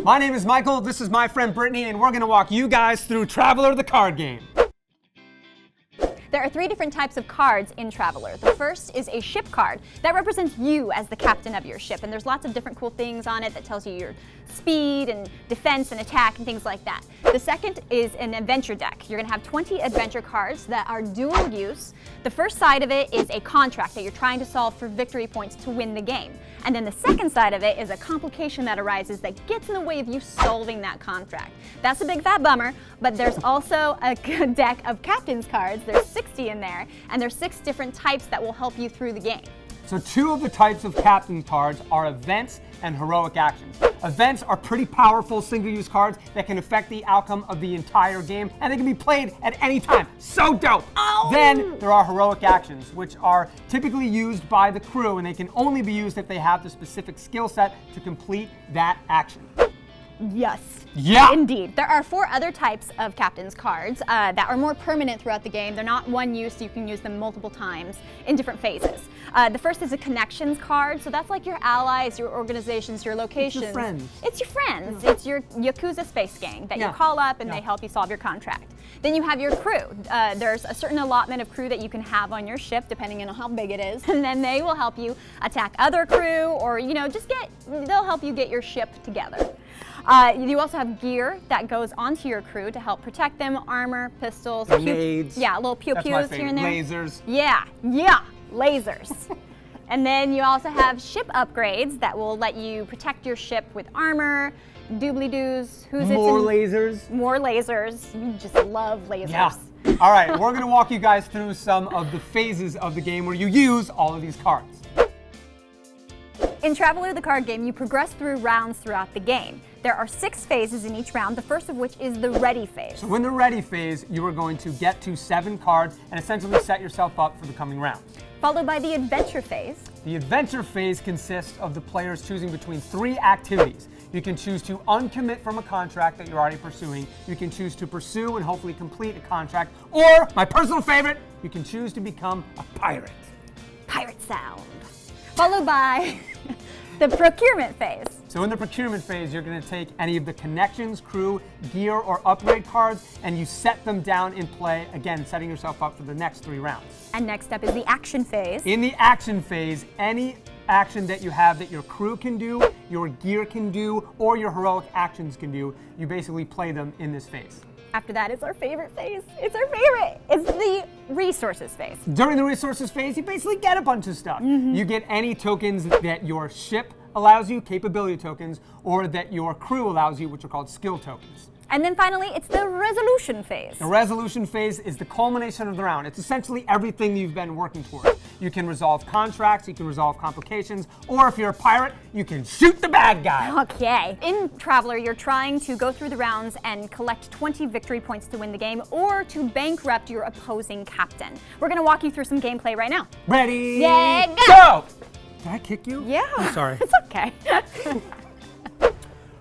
My name is Michael, this is my friend Brittany, and we're going to walk you guys through Traveler the card game. There are 3 different types of cards in Traveler. The first is a ship card that represents you as the captain of your ship, and there's lots of different cool things on it that tells you your speed and defense and attack and things like that. The second is an adventure deck. You're going to have 20 adventure cards that are dual use. The first side of it is a contract that you're trying to solve for victory points to win the game. And then the second side of it is a complication that arises that gets in the way of you solving that contract. That's a big fat bummer, but there's also a deck of captain's cards. There's 60 in there, and there's 6 different types that will help you through the game. So 2 of the types of captain cards are events and heroic actions. Events are pretty powerful single-use cards that can affect the outcome of the entire game, and they can be played at any time. So dope! Oh. Then there are heroic actions, which are typically used by the crew, and they can only be used if they have the specific skill set to complete that action. Yes. Yeah. Indeed. There are 4 other types of captain's cards that are more permanent throughout the game. They're not one use, so you can use them multiple times in different phases. The first is a connections card, so that's like your allies, your organizations, your locations. It's your friends. It's your friends. It's your Yakuza space gang that you call up and they help you solve your contract. Then you have your crew. There's a certain allotment of crew that you can have on your ship, depending on how big it is, and then they will help you attack other crew, or they'll help you get your ship together. You also have gear that goes onto your crew to help protect them, armor, pistols, grenades. Little pew-pews here and there. Lasers. Yeah, lasers. And then you also have ship upgrades that will let you protect your ship with armor, doobly-doos, More lasers. More lasers. You just love lasers. Yeah. All right, we're going to walk you guys through some of the phases of the game where you use all of these cards. In Traveler the card game, you progress through rounds throughout the game. There are 6 phases in each round, the first of which is the ready phase. So in the ready phase, you are going to get to 7 cards and essentially set yourself up for the coming rounds. Followed by the adventure phase. The adventure phase consists of the players choosing between 3 activities. You can choose to uncommit from a contract that you're already pursuing. You can choose to pursue and hopefully complete a contract. Or, my personal favorite, you can choose to become a pirate. Pirate sound. Followed by the procurement phase. So in the procurement phase, you're going to take any of the connections, crew, gear, or upgrade cards, and you set them down in play, again, setting yourself up for the next 3 rounds. And next up is the action phase. In the action phase, any action that you have that your crew can do, your gear can do, or your heroic actions can do, you basically play them in this phase. After that is our favorite phase. It's our favorite. It's the resources phase. During the resources phase, you basically get a bunch of stuff. You get any tokens that your ship allows you, capability tokens, or that your crew allows you, which are called skill tokens. And then finally, it's the resolution phase. The resolution phase is the culmination of the round. It's essentially everything you've been working towards. You can resolve contracts, you can resolve complications, or if you're a pirate, you can shoot the bad guy. Okay. In Traveler, you're trying to go through the rounds and collect 20 victory points to win the game, or to bankrupt your opposing captain. We're going to walk you through some gameplay right now. Ready? Yeah, go! Did I kick you? Yeah. I'm sorry. It's okay.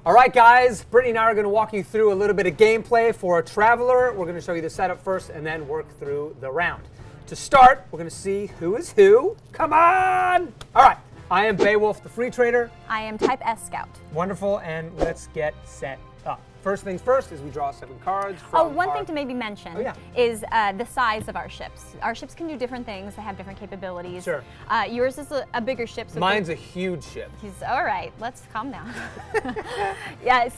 All right, guys, Brittany and I are going to walk you through a little bit of gameplay for a Traveler. We're going to show you the setup first and then work through the round. To start, we're going to see who is who. Come on! All right, I am Beowulf, the free trader. I am Type S Scout. Wonderful, and let's get set up. First things first is we draw 7 cards. From one thing to maybe mention is the size of our ships. Our ships can do different things. They have different capabilities. Sure. Yours is a bigger ship. So mine's a huge ship. All right, let's calm down.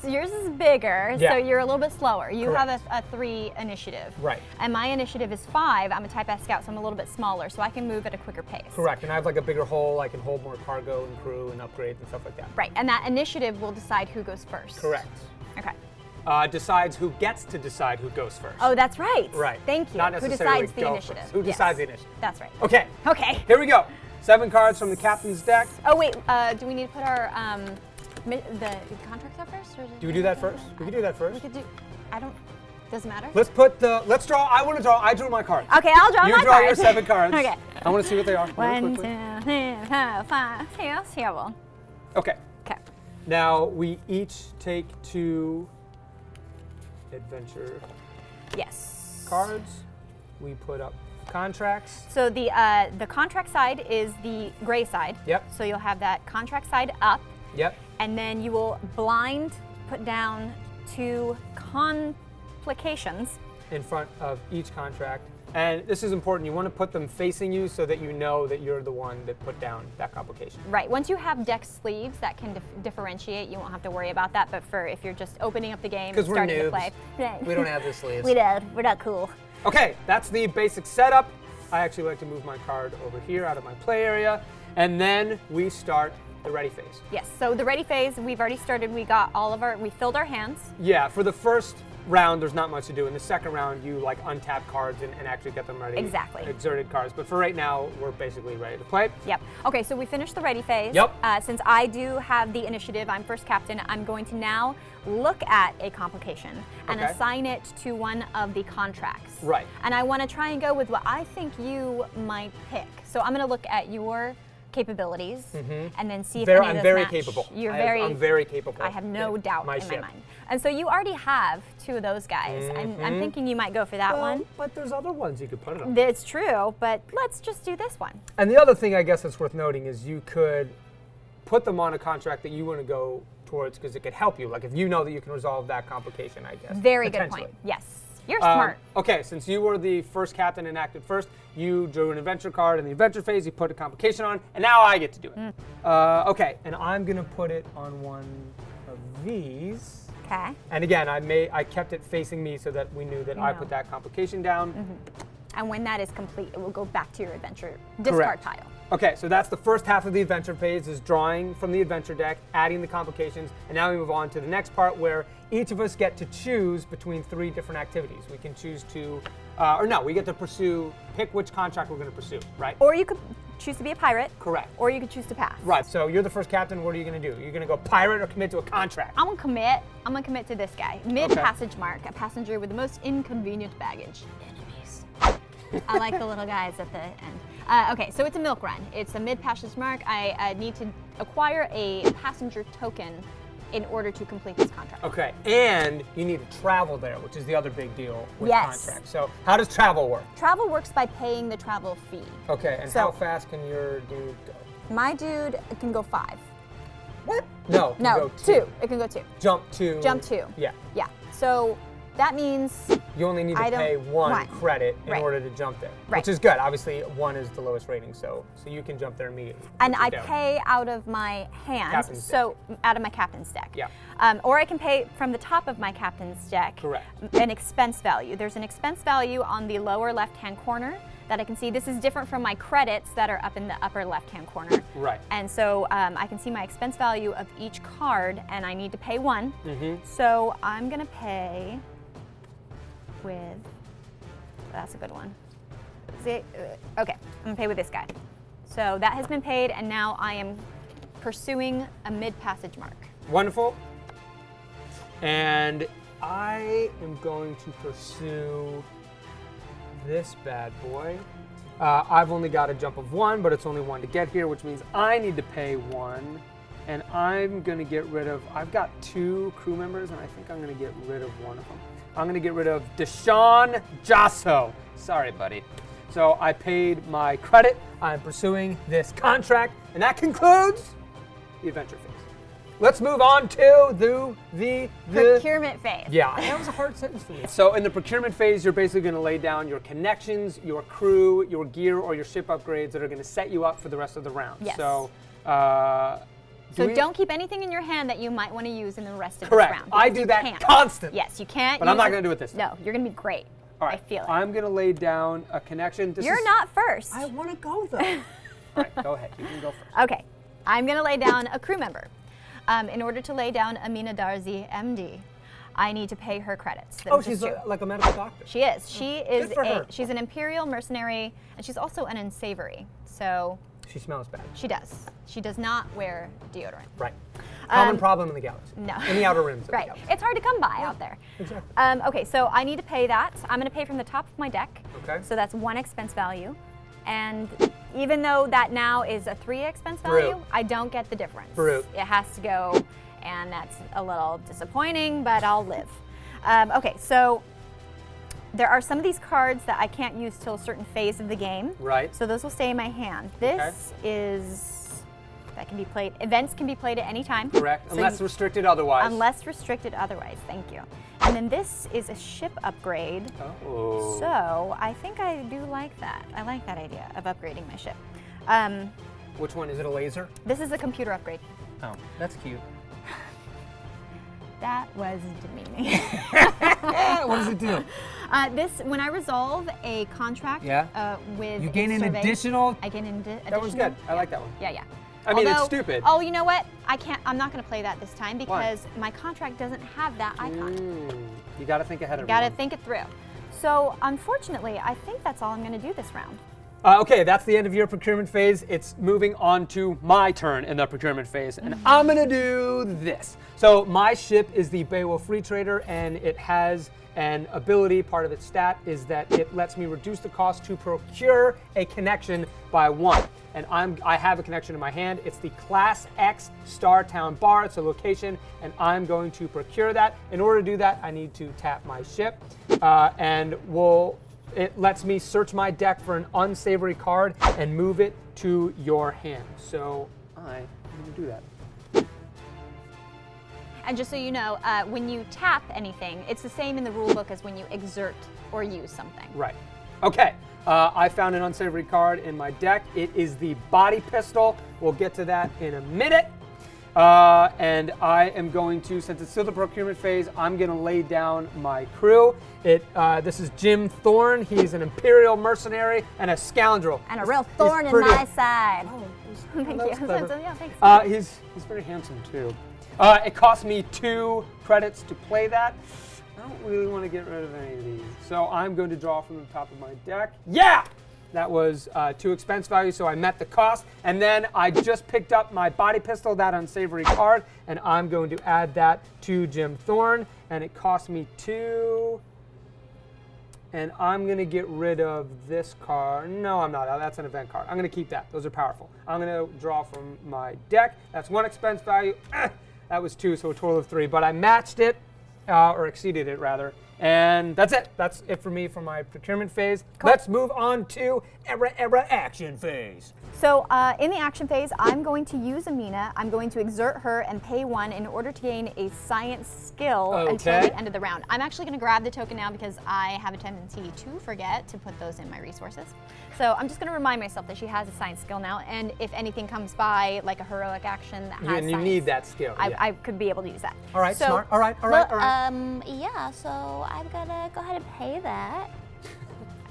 So yours is bigger, so you're a little bit slower. You have a 3 initiative. Right. And my initiative is 5. I'm a Type S Scout, so I'm a little bit smaller, so I can move at a quicker pace. Correct, and I have like a bigger hull. I can hold more cargo and crew and upgrades and stuff like that. Right, and that initiative will decide who goes first. Correct. Okay. Decides who gets to decide who goes first. Oh, that's right. Right. Thank you. Not necessarily who decides the initiative? First. Who decides the initiative? That's right. Okay. Okay. Here we go. 7 cards from the captain's deck. Oh wait, do we need to put our the contracts up first? Or do we do that first? We can do that first. We could do. Doesn't matter. Let's draw. I want to draw. I drew my card. Okay, I'll draw my cards. You draw your 7 cards. Okay. I want to see what they are. 1, 2, 3, 4, 5, 6, 7. Okay. Okay. Now we each take 2 adventure cards. We put up contracts. So the contract side is the gray side. Yep. So you'll have that contract side up. Yep. And then you will blind put down 2 complications in front of each contract. And this is important. You want to put them facing you so that you know that you're the one that put down that complication. Right. Once you have deck sleeves that can differentiate, you won't have to worry about that. But for if you're just opening up the game and starting to play, we don't have the sleeves. We don't. We're not cool. Okay, that's the basic setup. I actually like to move my card over here out of my play area, and then we start the ready phase. Yes. So the ready phase, we've already started. We got we filled our hands. Yeah. For the first round, there's not much to do. In the second round, you like untap cards and actually get them ready. Exactly. Exerted cards. But for right now, we're basically ready to play. Yep. Okay, so we finished the ready phase. Yep. Since I do have the initiative, I'm first captain, I'm going to now look at a complication and assign it to one of the contracts. Right. And I want to try and go with what I think you might pick. So I'm going to look at your capabilities and then see if any of I'm those very match. capable. I'm very capable. I have no doubt in my ship. mind. And so you already have 2 of those guys, and I'm thinking you might go for that one. But there's other ones you could put it on. It's true, but let's just do this one. And the other thing I guess that's worth noting is you could put them on a contract that you want to go towards because it could help you. Like if you know that you can resolve that complication, I guess. Very good point. Yes. You're smart. Okay, since you were the first captain and acted first, you drew an adventure card in the adventure phase, you put a complication on, and now I get to do it. Okay, and I'm gonna put it on one of these. Okay. And again, I kept it facing me so that we knew that I put that complication down. And when that is complete, it will go back to your adventure discard pile. Okay, so that's the first half of the adventure phase, is drawing from the adventure deck, adding the complications, and now we move on to the next part where each of us get to choose between 3 different activities. We can choose to, we get to pick which contract we're gonna pursue, right? Or you could choose to be a pirate. Correct. Or you could choose to pass. Right, so you're the first captain, what are you gonna do? You're gonna go pirate or commit to a contract? I'm gonna commit to this guy. Mid-passage mark, a passenger with the most inconvenient baggage. Enemies. I like the little guys at the end. Okay, so it's a milk run. It's a mid-passage mark. I need to acquire a passenger token in order to complete this contract. Okay, and you need to travel there, which is the other big deal with contracts. So how does travel work? Travel works by paying the travel fee. Okay, and how fast can your dude go? My dude can go 5. What? No, No, go 2. It can go 2. Jump 2. Jump 2. Yeah. Yeah. So that means you only need to pay one credit in order to jump there, which is good. Obviously, 1 is the lowest rating, so you can jump there immediately. And I pay out of my hand, out of my captain's deck. Yeah. Or I can pay from the top of my captain's deck. Correct. An expense value. There's an expense value on the lower left-hand corner that I can see. This is different from my credits that are up in the upper left-hand corner. Right. And so I can see my expense value of each card, and I need to pay 1. So I'm gonna pay with, that's a good one. Okay, I'm gonna pay with this guy. So that has been paid, and now I am pursuing a mid-passage mark. Wonderful. And I am going to pursue this bad boy. I've only got a jump of 1, but it's only 1 to get here, which means I need to pay 1. And I'm gonna get rid of, I've got 2 crew members, and I think I'm gonna get rid of one of them. I'm gonna get rid of Deshaun Jasso. Sorry, buddy. So I paid my credit. I'm pursuing this contract, and that concludes the adventure phase. Let's move on to the procurement phase. Yeah, that was a hard sentence for me. So in the procurement phase, you're basically going to lay down your connections, your crew, your gear, or your ship upgrades that are going to set you up for the rest of the round. Yes. So, don't keep anything in your hand that you might want to use in the rest of this round. I do that constantly. Yes, you can't. But I'm not going to do it this time. No, you're going to be great. All right. I feel it. I'm going to lay down a connection. You're not first. I want to go though. All right, go ahead. You can go first. Okay. I'm going to lay down a crew member. In order to lay down Amina Darzi, MD, I need to pay her credits. She's like a medical doctor. She is. She's an Imperial mercenary, and she's also an unsavory. So she smells bad. She does. She does not wear deodorant. Right. Common problem in the galaxy. No. In the outer rims of right. the galaxy. It's hard to come by out there. Exactly. Okay, so I need to pay that. I'm going to pay from the top of my deck. Okay. So that's 1 expense value. And even though that now is a 3 expense value, I don't get the difference. Brute. It has to go, and that's a little disappointing, but I'll live. Okay, so there are some of these cards that I can't use till a certain phase of the game. Right. So those will stay in my hand. This is that can be played. Events can be played at any time. Correct, So unless restricted otherwise. Unless restricted otherwise, thank you. And then this is a ship upgrade. Oh. So I think I do like that. I like that idea of upgrading my ship. Which one? Is it a laser? This is a computer upgrade. Oh, that's cute. That was demeaning. What does it do? When I resolve a contract with You gain a an survey, additional. I gain an additional. That was good. I like that one. Yeah. I mean, it's stupid. Oh, you know what? I'm not going to play that this time because my contract doesn't have that icon. You got to think ahead of Got to think it through. So unfortunately, I think that's all I'm going to do this round. Okay, that's the end of your procurement phase. It's moving on to my turn in the procurement phase, and I'm gonna do this. So my ship is the Beowulf Free Trader, and it has an ability. Part of its stat is that it lets me reduce the cost to procure a connection by 1. And I have a connection in my hand. It's the Class X Star Town Bar. It's a location, and I'm going to procure that. In order to do that, I need to tap my ship, it lets me search my deck for an unsavory card and move it to your hand. So I'm going to do that. And just so you know, when you tap anything, it's the same in the rulebook as when you exert or use something. Right. Okay. I found an unsavory card in my deck. It is the Body Pistol. We'll get to that in a minute. And I am going to, since it's still the procurement phase, I'm going to lay down my crew. This is Jim Thorne. He's an Imperial mercenary and a scoundrel. And a real thorn in my side. Oh, Thank you. Yeah, thanks. He's very handsome too. It cost me 2 credits to play that. I don't really want to get rid of any of these. So I'm going to draw from the top of my deck. Yeah! That was 2 expense value, so I met the cost. And then I just picked up my Body Pistol, that unsavory card, and I'm going to add that to Jim Thorne. And it cost me 2. And I'm going to get rid of this card. No, I'm not. That's an event card. I'm going to keep that. Those are powerful. I'm going to draw from my deck. That's 1 expense value. That was 2, so a total of 3. But I matched it, or exceeded it, rather. And that's it. That's it for me for my procurement phase. Cool. Let's move on to era action phase. So in the action phase, I'm going to use Amina. I'm going to exert her and pay 1 in order to gain a science skill until the end of the round. I'm actually going to grab the token now because I have a tendency to forget to put those in my resources. So I'm just going to remind myself that she has a science skill now, and if anything comes by, like a heroic action that has and you science, need that skill. I could be able to use that. All right, so, smart. All right. Yeah, so I'm going to go ahead and pay that.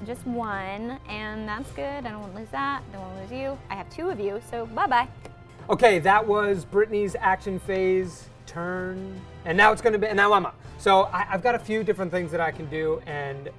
Just 1, and that's good. I don't want to lose that. Don't want to lose you. I have 2 of you, so bye-bye. Okay, that was Brittany's action phase turn, and now it's going to be, and now I'm up. So I've got a few different things that I can do, and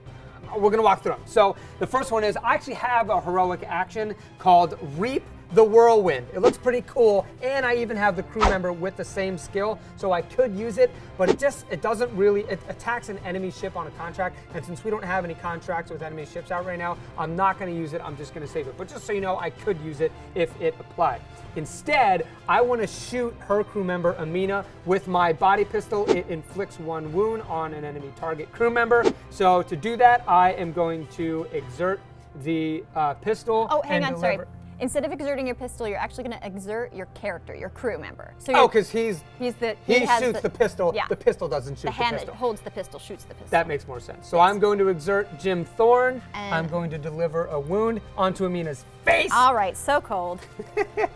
we're going to walk through them. So the first one is I actually have a heroic action called Reap the Whirlwind. It looks pretty cool, and I even have the crew member with the same skill, so I could use it, but it doesn't really, it attacks an enemy ship on a contract, and since we don't have any contracts with enemy ships out right now, I'm not going to use it, I'm just going to save it. But just so you know, I could use it if it applied. Instead, I want to shoot her crew member, Amina, with my Body Pistol. It inflicts 1 wound on an enemy target crew member. So to do that, I am going to exert the pistol. Oh, hang on, deliver. sorry. Instead of exerting your pistol, you're actually going to exert your character, your crew member. So because he shoots the pistol. Yeah. The pistol doesn't shoot the pistol. The hand that holds the pistol shoots the pistol. That makes more sense. So I'm going to exert Jim Thorne. And I'm going to deliver a wound onto Amina's face. All right, so cold.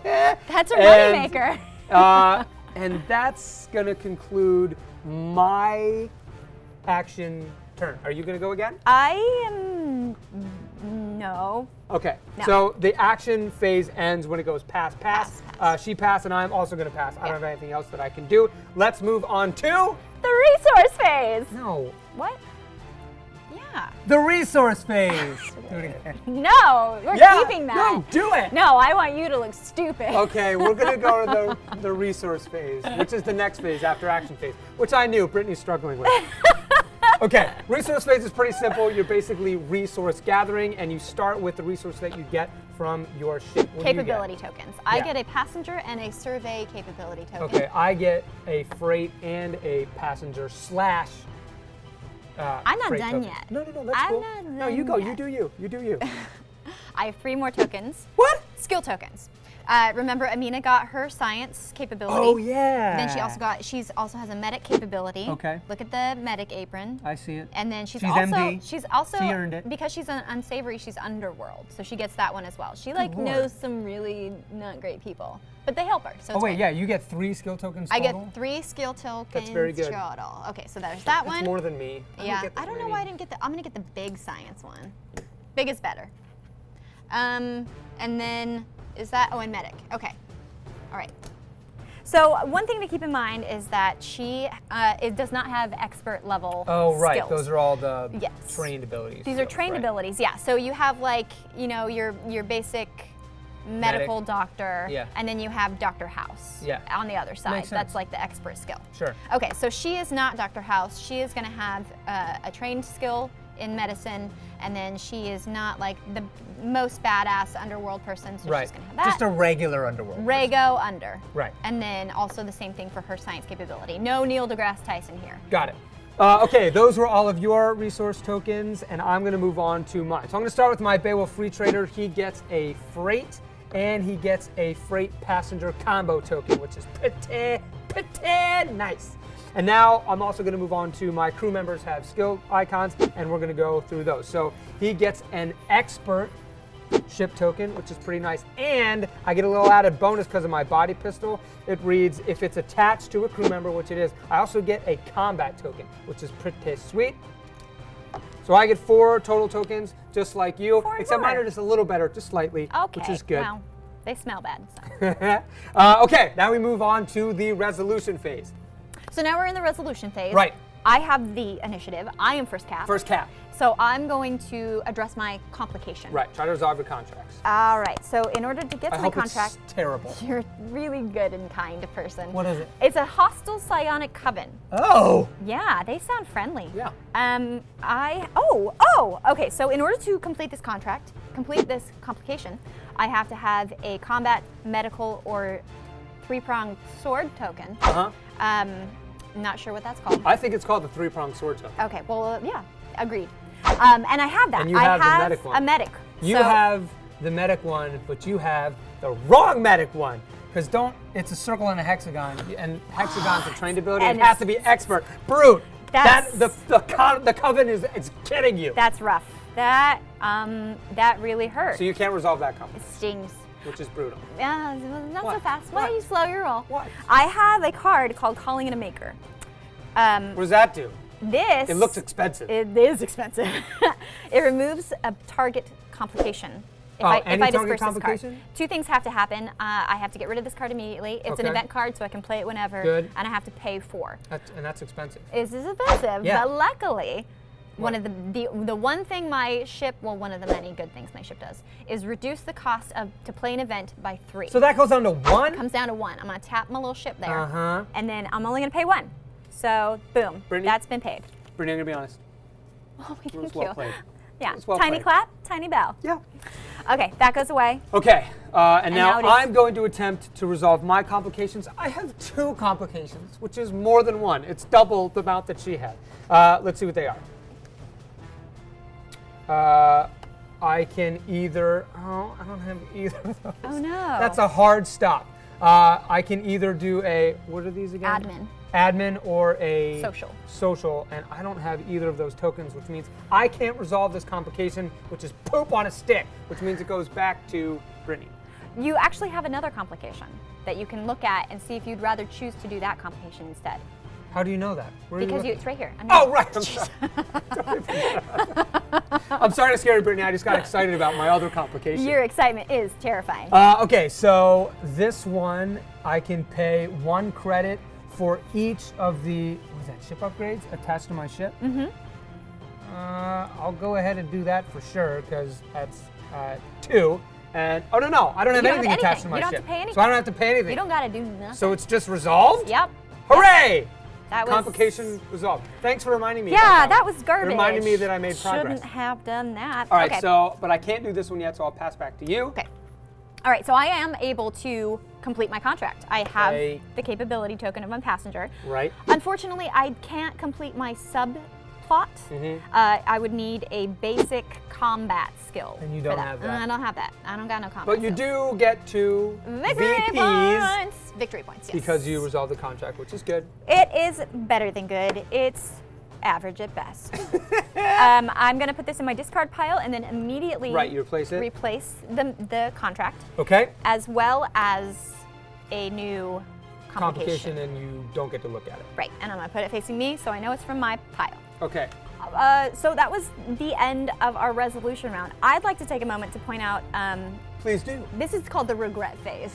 That's a moneymaker. And that's going to conclude my action turn. Are you going to go again? I am. No. Okay. No. So the action phase ends when it goes pass. She passed, and I'm also going to pass. I don't have anything else that I can do. Let's move on to the resource phase. No. What? Yeah. The resource phase. Do it again. No, we're keeping that. No, do it. No, I want you to look stupid. Okay, we're going to go to the resource phase, which is the next phase after action phase, which I knew Brittany's struggling with. Okay, resource phase is pretty simple. You're basically resource gathering, and you start with the resource that you get from your ship. What capability tokens. I get a passenger and a survey capability token. Okay, I get a freight and a passenger slash I'm not freight done token. yet. No, that's I'm cool. not No, done you go. yet. You do you. You do you. I have 3 more tokens. What? Skill tokens. Remember, Amina got her science capability. Oh yeah. Then she's also has a medic capability. Okay. Look at the medic apron. I see it. And then she's MD. also She earned it. because she's an unsavory, she's underworld, so she gets that one as well. She like knows some really not great people, but they help her. So Oh it's wait, great. yeah, you get 3 skill tokens I total? get 3 skill tokens That's very good. total. Okay, so there's that one. That's more than me. Yeah, I don't know why I didn't get I'm gonna get the big science one. Big is better. And then is that and medic. Okay. All right. So one thing to keep in mind is that it does not have expert level skills. Those are all the Yes. trained abilities. These are trained abilities, yeah. So you have like, your basic medical doctor, and then you have Dr. House on the other side. Makes sense. That's like the expert skill. Sure. Okay, so she is not Dr. House. She is going to have a trained skill in medicine, and then she is not like the most badass underworld person, so she's going to have that. Just a regular underworld. Rego under. Right. And then also the same thing for her science capability. No Neil deGrasse Tyson here. Got it. Okay, those were all of your resource tokens, and I'm going to move on to mine. So I'm going to start with my Beowulf Free Trader. He gets a freight, and he gets a freight passenger combo token, which is pretty nice. And now I'm also going to move on to my crew members have skill icons, and we're going to go through those. So he gets an expert ship token, which is pretty nice. And I get a little added bonus because of my body pistol. It reads, if it's attached to a crew member, which it is, I also get a combat token, which is pretty sweet. So I get 4 total tokens, just like you, except mine are just a little better, just slightly, which is good. Well, they smell bad. So. Okay, now we move on to the resolution phase. So now we're in the resolution phase. Right. I have the initiative. I am first cap. First cap. So I'm going to address my complication. Right, try to resolve your contracts. All right, so in order to get to my contract, it's terrible. you're a really good and kind person. What is it? It's a hostile psionic coven. Oh! Yeah, they sound friendly. Yeah. Okay, so in order to complete this complication, I have to have a combat, medical, or 3-pronged sword token. I'm not sure what that's called. I think it's called the 3-pronged sword token. Okay, well, yeah, agreed. And I have that. And you have the medic one. A medic. You have the medic one, but you have the wrong medic one. Because it's a circle and a hexagon, and hexagon's a trained ability. And it has to be expert. Brute. The coven is kidding you. That's rough. That really hurts. So you can't resolve that coven. It stings. Which is brutal. Yeah, not so fast. Why What? don't you slow your roll? What? I have a card called Calling in a Maker. What does that do? This. It looks expensive. It is expensive. It removes a target complication. If Any I target disperse this complication? card. 2 things have to happen. I have to get rid of this card immediately. It's an event card, so I can play it whenever. Good. And I have to pay 4. And that's expensive. This is expensive, Yeah. but luckily, one of the one thing my ship, well, one of the many good things my ship does, is reduce the cost to play an event by 3. So that goes down to 1? Comes down to 1. I'm gonna tap my little ship there, Uh-huh. and then I'm only gonna pay 1. So boom, Brittany? that's been paid. Brittany, I'm gonna be honest. Oh, It thank was you. well played. Yeah, It was well tiny played. clap, tiny bow. Yeah. Okay, that goes away. Okay, and now now it is- I'm going to attempt to resolve my complications. I have 2 complications, which is more than 1. It's double the amount that she had. Let's see what they are. I can either, I don't have either of those. Oh no. That's a hard stop. I can either do what are these again? Admin. Admin or a Social, and I don't have either of those tokens, which means I can't resolve this complication, which is poop on a stick, which means it goes back to Brittany. You actually have another complication that you can look at and see if you'd rather choose to do that complication instead. How do you know that? Where are you Because looking? it's right here. Oh, right. I'm sorry. I'm sorry to scare you, Brittany. I just got excited about my other complication. Your excitement is terrifying. Okay, so this one, I can pay 1 credit for each of the ship upgrades attached to my ship. Mm-hmm. I'll go ahead and do that for sure, because that's 2. And I don't have anything attached to my ship. You don't have to pay anything. So I don't have to pay anything. You don't gotta do nothing. So it's just resolved? Yep. Hooray! That was Complication resolved. Thanks for reminding me. Yeah, about that was garbage. It reminded me that I made progress. Shouldn't have done that. All right, okay. but I can't do this one yet, so I'll pass back to you. Okay. All right, so I am able to complete my contract. I have the capability token of my passenger. Right. Unfortunately, I can't complete my sub plot. I would need a basic combat skill. And you don't for that. have that. I don't have that. I don't got no combat. But you skill. do get 2 Victory VPs points. Victory points, yes. because you resolved the contract, which is good. It is better than good. It's average at best. I'm going to put this in my discard pile and then immediately You replace it? replace the contract, Okay. as well as a new Complication, and you don't get to look at it. Right, and I'm going to put it facing me so I know it's from my pile. Okay. So that was the end of our resolution round. I'd like to take a moment to point out Please do. this is called the regret phase.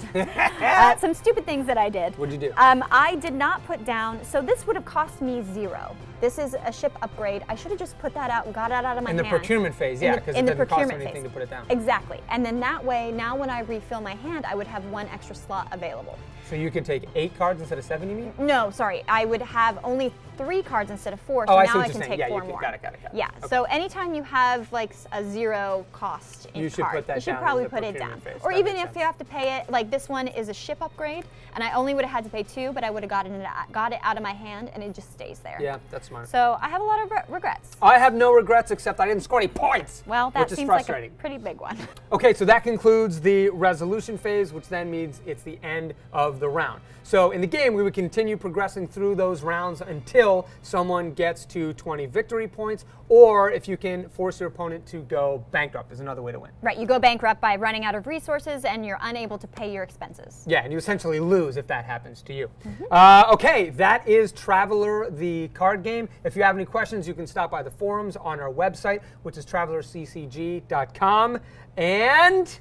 Some stupid things that I did. What'd you do? I did not put down, so this would have cost me 0. This is a ship upgrade. I should have just put that out and got it out of my In hand. the procurement phase, yeah, because it doesn't cost anything to put it down. Exactly. And then that way, now when I refill my hand, I would have 1 extra slot available. So you can take 8 cards instead of 7, you mean? No, sorry. I would have only 3 cards instead of 4, Oh, so I see now what I you're can saying. take Yeah, 4 you can- more. got it. Yeah. Okay. So anytime you have like a 0 cost in You should card, put that you should down probably in the put it down. procurement phase. Or That even makes if sense. you have to pay it, like this one is a ship upgrade, and I only would have had to pay 2, but I would have got it out of my hand, and it just stays there. Yeah, that's smart. So I have a lot of regrets. I have no regrets except I didn't score any points. Well, that which is seems like a frustrating. pretty big one. Okay, so that concludes the resolution phase, which then means it's the end of the round. So in the game, we would continue progressing through those rounds until someone gets to 20 victory points, or if you can force your opponent to go bankrupt is another way to win. Right, you go bankrupt by running out of resources and you're unable to pay your expenses. Yeah, and you essentially lose if that happens to you. Okay, that is Traveler, the card game. If you have any questions, you can stop by the forums on our website, which is travelerccg.com. And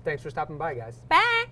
thanks for stopping by, guys. Bye!